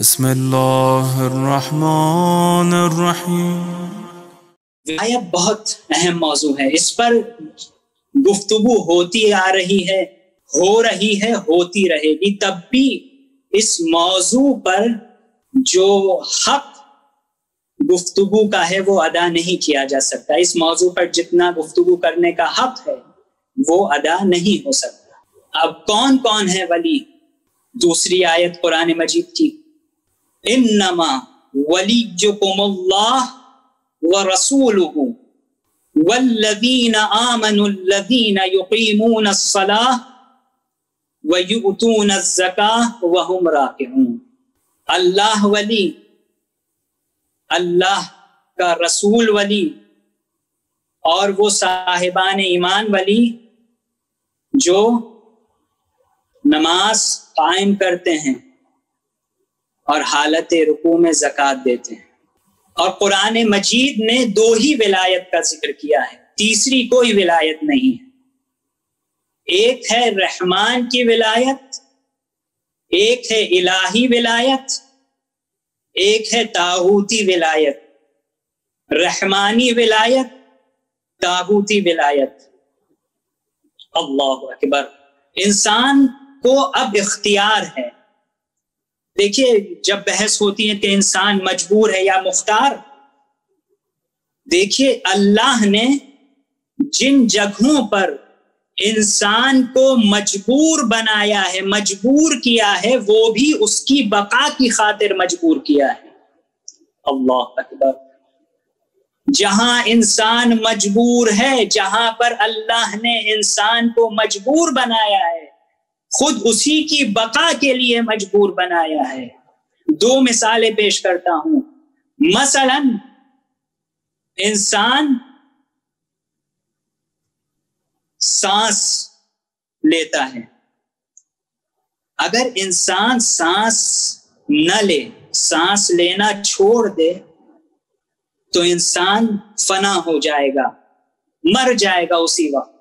بسم اللہ الرحمن الرحیم۔ آیت بہت اہم موضوع ہے، اس پر گفتگو ہوتی آ رہی ہے، ہو رہی ہے، ہوتی رہے گی، تب بھی اس موضوع پر جو حق گفتگو کا ہے وہ ادا نہیں کیا جا سکتا۔ اس موضوع پر جتنا گفتگو کرنے کا حق ہے وہ ادا نہیں ہو سکتا۔ اب کون کون ہے ولی؟ دوسری آیت قرآن مجید کی، انما ولیکم اللہ ورسولہ والذین آمنوا الذین یقیمون الصلاۃ ویؤتون الزکاۃ وہم راکعون۔ اللہ ولی، اللہ کا رسول ولی، اور وہ صاحبان ایمان ولی جو نماز قائم کرتے ہیں اور حالت رکوع میں زکوٰۃ دیتے ہیں۔ اور قرآن مجید نے دو ہی ولایت کا ذکر کیا ہے، تیسری کوئی ولایت نہیں ہے۔ ایک ہے رحمان کی ولایت، ایک ہے الہی ولایت، ایک ہے طاغوتی ولایت۔ رحمانی ولایت، طاغوتی ولایت۔ اللہ اکبر۔ انسان کو اب اختیار ہے۔ دیکھیے، جب بحث ہوتی ہے کہ انسان مجبور ہے یا مختار، دیکھیے اللہ نے جن جگہوں پر انسان کو مجبور بنایا ہے، مجبور کیا ہے، وہ بھی اس کی بقا کی خاطر مجبور کیا ہے۔ اللہ اکبر۔ جہاں انسان مجبور ہے، جہاں پر اللہ نے انسان کو مجبور بنایا ہے، خود اسی کی بقا کے لیے مجبور بنایا ہے۔ دو مثالیں پیش کرتا ہوں۔ مثلا انسان سانس لیتا ہے، اگر انسان سانس نہ لے، سانس لینا چھوڑ دے، تو انسان فنا ہو جائے گا، مر جائے گا اسی وقت۔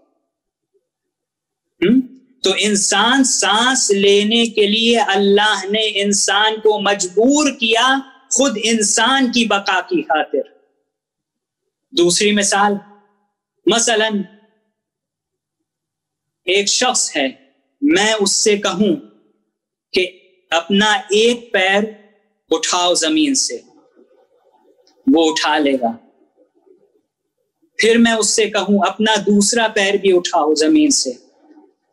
تو انسان سانس لینے کے لیے اللہ نے انسان کو مجبور کیا، خود انسان کی بقا کی خاطر۔ دوسری مثال، مثلا ایک شخص ہے، میں اس سے کہوں کہ اپنا ایک پیر اٹھاؤ زمین سے، وہ اٹھا لے گا۔ پھر میں اس سے کہوں اپنا دوسرا پیر بھی اٹھاؤ زمین سے،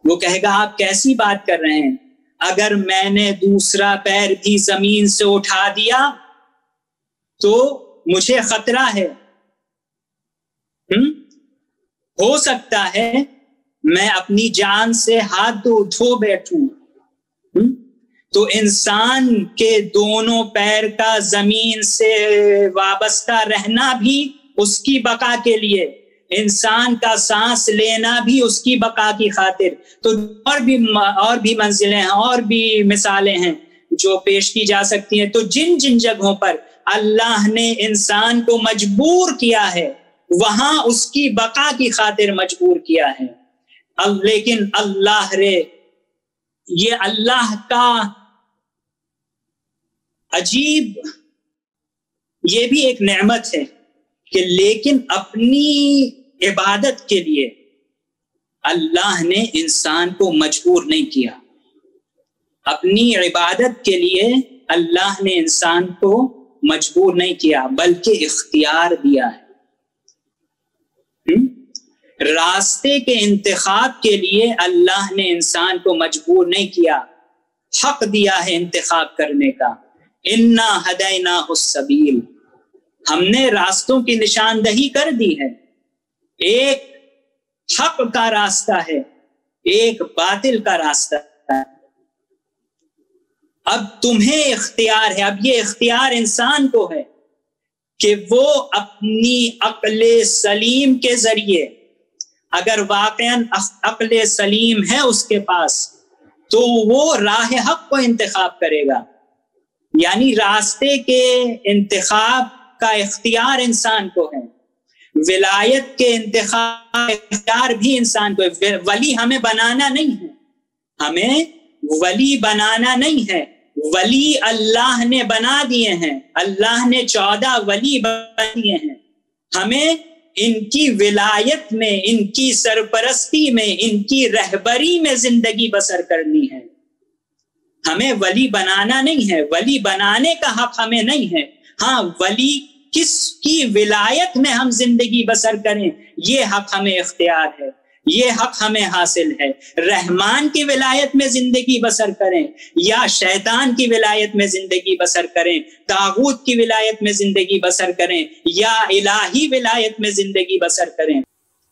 وہ کہے گا آپ کیسی بات کر رہے ہیں، اگر میں نے دوسرا پیر بھی زمین سے اٹھا دیا تو مجھے خطرہ ہے، ہو سکتا ہے میں اپنی جان سے ہاتھ دھو بیٹھوں۔ تو انسان کے دونوں پیر کا زمین سے وابستہ رہنا بھی اس کی بقا کے لیے، انسان کا سانس لینا بھی اس کی بقا کی خاطر۔ تو اور بھی منزلیں ہیں، اور بھی مثالیں ہیں جو پیش کی جا سکتی ہیں۔ تو جن جن جگہوں پر اللہ نے انسان کو مجبور کیا ہے، وہاں اس کی بقا کی خاطر مجبور کیا ہے۔ لیکن اللہ یہ اللہ کا عجیب، یہ بھی ایک نعمت ہے کہ لیکن اپنی عبادت کے لیے اللہ نے انسان کو مجبور نہیں کیا۔ اپنی عبادت کے لیے اللہ نے انسان کو مجبور نہیں کیا، بلکہ اختیار دیا ہے۔ راستے کے انتخاب کے لیے اللہ نے انسان کو مجبور نہیں کیا، حق دیا ہے انتخاب کرنے کا۔ انا ہدیناہ السبیل، ہم نے راستوں کی نشاندہی کر دی ہے۔ ایک حق کا راستہ ہے، ایک باطل کا راستہ ہے۔ اب تمہیں اختیار ہے، اب یہ اختیار انسان کو ہے کہ وہ اپنی عقل سلیم کے ذریعے، اگر واقعاً عقل سلیم ہے اس کے پاس، تو وہ راہ حق کو انتخاب کرے گا۔ یعنی راستے کے انتخاب کا اختیار انسان کو ہے، ولایت کے انتخاب اختیار بھی انسان کو ہے۔ ولی ہمیں بنانا نہیں ہے، ہمیں ولی بنانا نہیں ہے، ولی اللہ نے بنا دیے ہیں، اللہ نے 14 ولی بنا دیے ہیں. ہمیں ان کی ولایت میں، ان کی سرپرستی میں، ان کی رہبری میں زندگی بسر کرنی ہے. ہمیں ولی بنانا نہیں ہے، ولی بنانے کا حق ہمیں نہیں ہے. ہاں، ولی کس کی ولایت میں ہم زندگی بسر کریں یہ حق ہمیں اختیار ہے، یہ حق ہمیں حاصل ہے. رحمان کی ولایت میں زندگی بسر کریں یا شیطان کی ولایت میں زندگی بسر کریں، طاغوت کی ولایت میں زندگی بسر کریں یا الہی ولایت میں زندگی بسر کریں،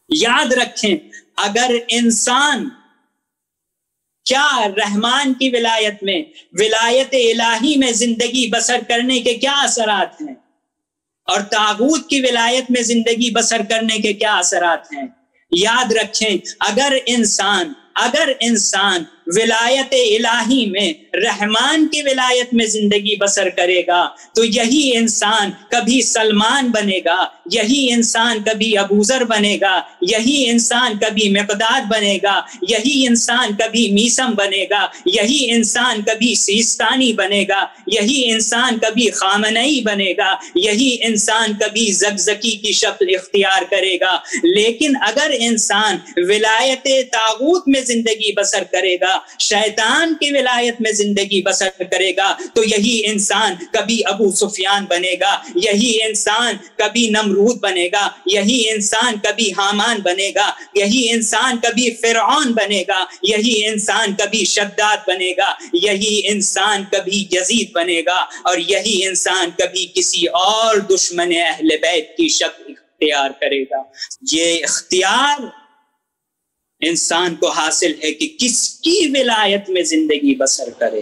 یاد رکھیں اگر انسان کیا رحمان کی ولایت میں، ولایت الہی میں زندگی بسر کرنے کے کیا اثرات ہیں اور طاغوت کی ولایت میں زندگی بسر کرنے کے کیا اثرات ہیں. یاد رکھیں اگر انسان ولایت الہی میں، رحمان کی ولایت میں زندگی بسر کرے گا تو یہی انسان کبھی سلمان بنے گا، یہی انسان کبھی ابوذر بنے گا، یہی انسان کبھی مقداد بنے گا، یہی انسان کبھی میثم بنے گا، یہی انسان کبھی سیستانی بنے گا، یہی انسان کبھی خامنئی بنے گا، یہی انسان کبھی زگزگی کی شکل اختیار کرے گا. لیکن اگر انسان ولایت طاغوت میں زندگی بسر کرے گا، شیطان کی ولایت میں زندگی بسر کرے گا تو یہی انسان کبھی ابو سفیان بنے گا، یہی انسان کبھی نمرود بنے گا، یہی انسان کبھی حامان بنے گا، یہی انسان کبھی فرعون بنے گا، یہی انسان کبھی شداد بنے گا، یہی انسان کبھی یزید بنے گا، اور یہی انسان کبھی کسی اور دشمن اہل بیت کی شکل اختیار کرے گا. یہ اختیار انسان کو حاصل ہے کہ کس کی ولایت میں زندگی بسر کرے.